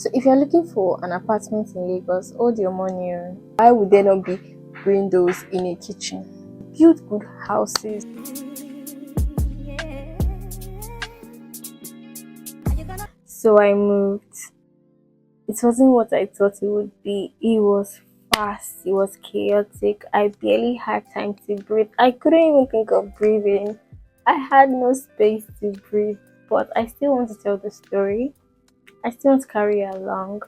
So if you're looking for an apartment in Lagos, hold your money. Why would there not be windows in a kitchen? Build good houses. So I moved. It wasn't what I thought it would be. It was fast, it was chaotic. I barely had time to breathe. I couldn't even think of breathing. I had no space to breathe. But I still want to tell the story. I still want to carry it along.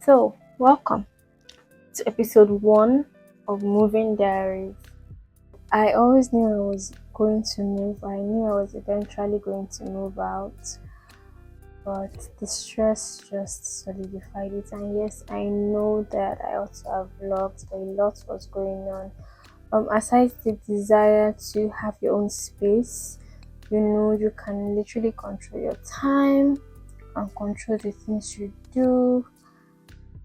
So, welcome to episode 1 of Moving Diaries. I always knew I was going to move. I knew I was eventually going to move out, but the stress just solidified it. And yes, I know that I also have vlogged, but a lot was going on. Aside the desire to have your own space, you can literally control your time and control the things you do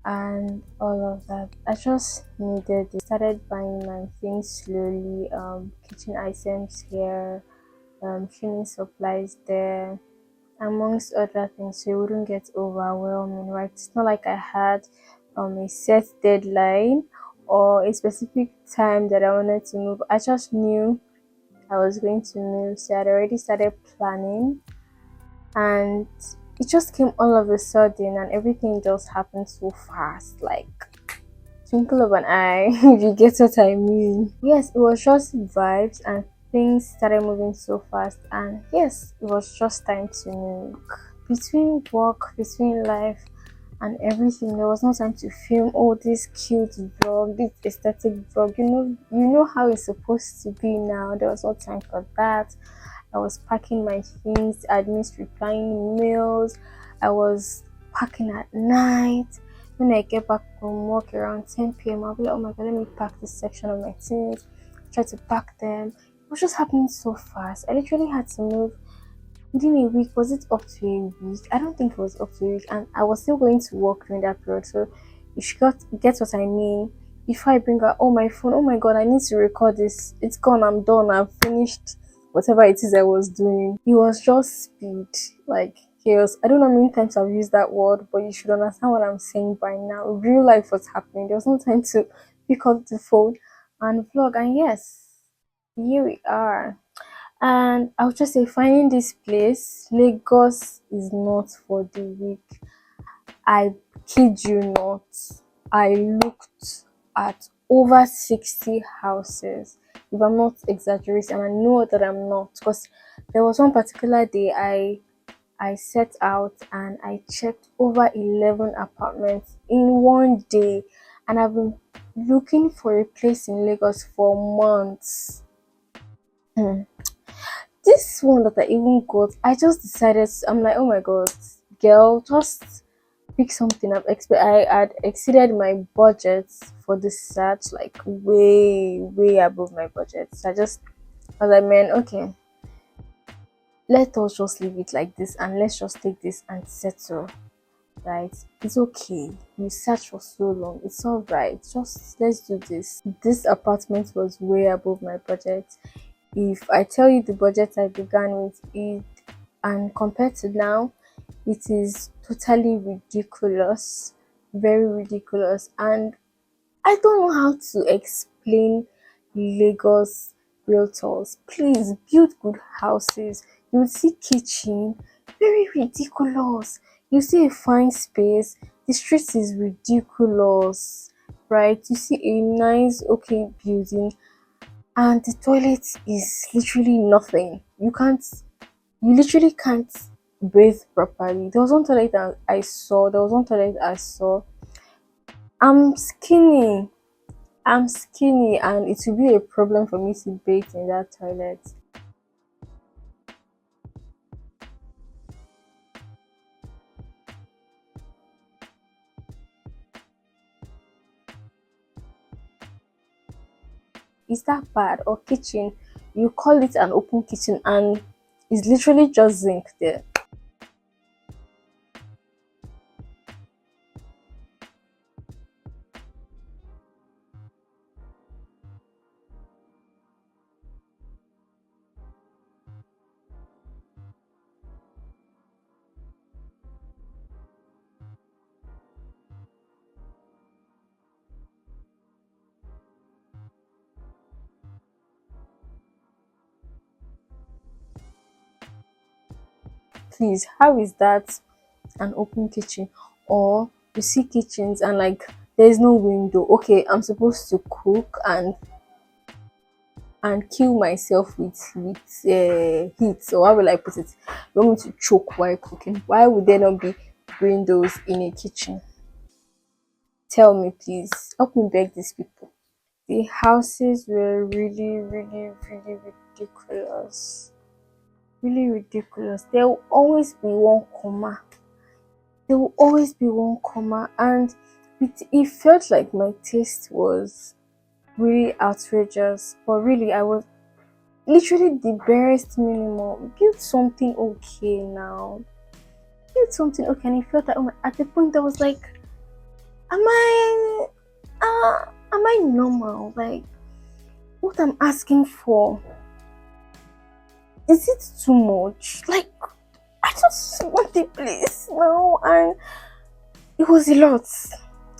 and all of that. I just needed it. Started buying my things slowly, kitchen items here, cleaning supplies there, amongst other things, so it wouldn't get overwhelming, right? It's not like I had a set deadline or a specific time that I wanted to move. I just knew I was going to move, so I'd already started planning, and it just came all of a sudden, and everything just happened so fast, like twinkle of an eye. If you get what I mean. Yes, it was just vibes, and things started moving so fast, and yes, it was just time to move. Between work, between life and everything, there was no time to film all this cute vlog, this aesthetic vlog. You know how it's supposed to be now. There was no time for that. I was packing my things, I missed replying mails, I was packing at night. When I get back from work around 10 p.m., I'll be like, oh my god, let me pack this section of my things, try to pack them. It was just happening so fast. I literally had to move within a week. Was it up to a week? I don't think it was up to a week, and I was still going to work during that period. So if you get what I mean, before I bring out, oh my phone, oh my god, I need to record this. It's gone, I'm done, I've finished whatever it is I was doing. It was just speed, like chaos. I don't know how many times I've used that word, but you should understand what I'm saying by now. Real life was happening. There was no time to pick up the phone and vlog. And yes, here we are. And I'll just say, finding this place, Lagos is not for the weak. I kid you not. I looked at over 60 houses, if I'm not exaggerating, and I know that I'm not, because there was one particular day I set out and I checked over 11 apartments in one day, and I've been looking for a place in Lagos for months. Hmm. This one that I even got, I just decided, I'm like, oh my god, girl, just pick something up. I had exceeded my budget for this search, like way above my budget. So I was like, man, okay, let us just leave it like this and let's just take this and settle. Right? It's okay. You search for so long. It's all right. Just let's do this. This apartment was way above my budget. If I tell you the budget I began with it, and compared to now, it is totally ridiculous, very ridiculous. And I don't know how to explain Lagos realtors. Please build good houses. You will see kitchen, very ridiculous. You see a fine space, the street is ridiculous, right? You see a nice, okay building, and the toilet is literally nothing. You literally can't bathe properly. There was one toilet that I saw. There was one toilet I saw. I'm skinny. I'm skinny, and it will be a problem for me to bathe in that toilet. Is that bad? Or kitchen, you call it an open kitchen, and it's literally just zinc there. Please, how is that an open kitchen? Or you see kitchens and like there's no window. Okay, I'm supposed to cook and kill myself with heat. So how will I put it? You want me to choke while cooking? Why would there not be windows in a kitchen? Tell me, please. Help me beg these people. The houses were really, really, really ridiculous. Really ridiculous. There will always be one comma. There will always be one comma, and it felt like my taste was really outrageous. But really, I was literally the barest minimum. Build something okay now. Build something okay, and it felt like, oh my, at the point I was like, am I, am I normal? Like, what I'm asking for, is it too much? Like, I just want a place now, and it was a lot.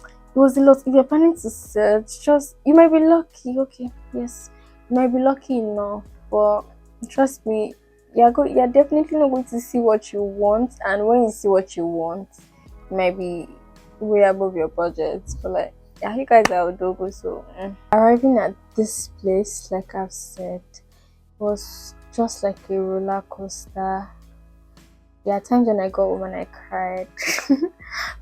It was a lot. If you're planning to search, just you might be lucky. Okay, yes, you might be lucky enough, but trust me, You're definitely not going to see what you want, and when you see what you want, it might be way above your budget. But like, yeah, you guys are Odogo, so arriving at this place, like I've said, was just like a roller coaster. There are times when I got home and I cried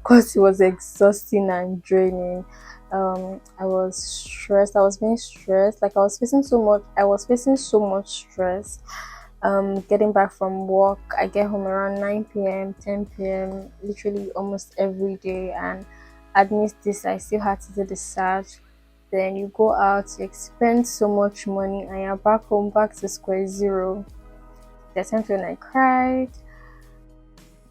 because it was exhausting and draining. I was stressed. I was being stressed. Like I was facing so much. I was facing so much stress. Getting back from work, I get home around 9 p.m., 10 p.m. literally almost every day. And amidst this, I still had to do the search. Then you go out, you expend so much money, and you're back home, back to square zero. There are times when I cried.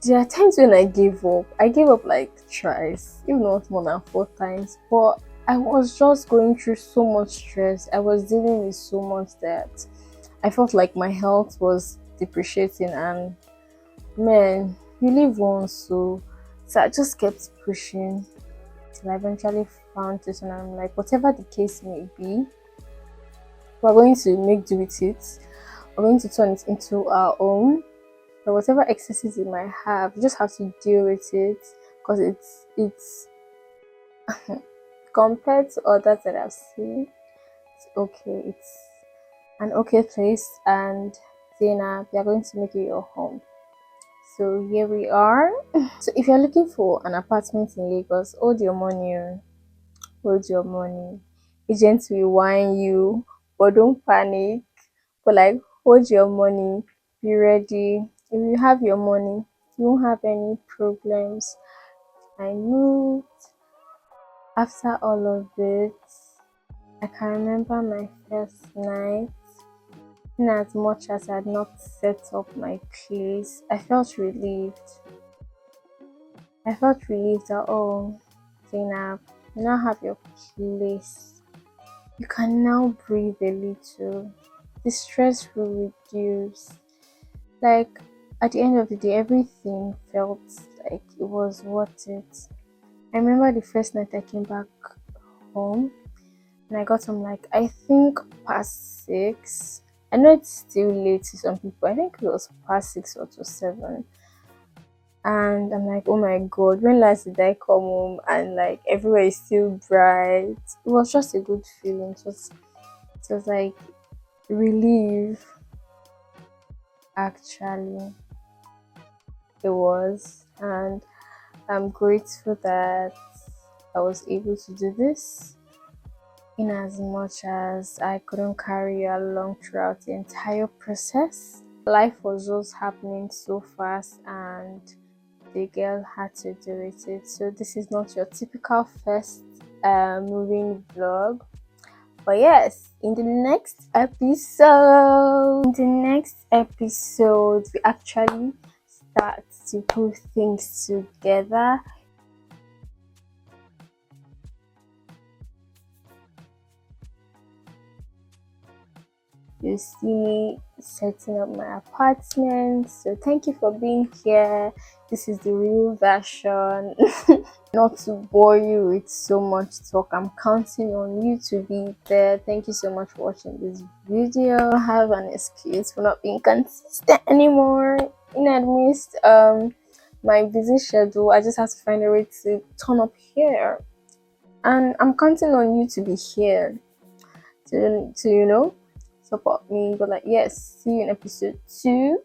There are times when I gave up. I gave up like twice, if not more than 4 times. But I was just going through so much stress. I was dealing with so much that I felt like my health was depreciating. And man, you live once, so I just kept pushing till I eventually found this, and I'm like, whatever the case may be, we're going to make do with it. We're going to turn it into our own. But whatever excesses it might have, you just have to deal with it, because it's compared to others that I've seen, it's okay. It's an okay place, and Zainab, we are going to make it your home. So here we are. So if you're looking for an apartment in Lagos, hold your money. Hold your money. Agents will whine you, but don't panic. But like, hold your money. Be ready. If you have your money, you won't have any problems. I moved after all of it. I can remember my first night. In as much as I had not set up my place, I felt relieved. I felt relieved that, oh, Zainab, you now have your place. You can now breathe a little. The stress will reduce. Like, at the end of the day, everything felt like it was worth it. I remember the first night I came back home, and I got home like, I think past 6. I know it's still late to some people. I think it was past 6 or to 7. And I'm like, oh my god, when last did I come home? And like everywhere is still bright. It was just a good feeling. It was like relief, actually. It was. And I'm grateful that I was able to do this, in as much as I couldn't carry you along throughout the entire process. Life was just happening so fast, and the girl had to do with it. So this is not your typical first moving vlog. But yes, in the next episode, we actually start to put things together. You see me setting up my apartment. So thank you for being here. This is the real version. Not to bore you with so much talk, I'm counting on you to be there. Thank you so much for watching this video. Have an excuse for not being consistent anymore. In amidst my busy schedule, I just have to find a way to turn up here. And I'm counting on you to be here to support me. But like, yes, see you in episode 2.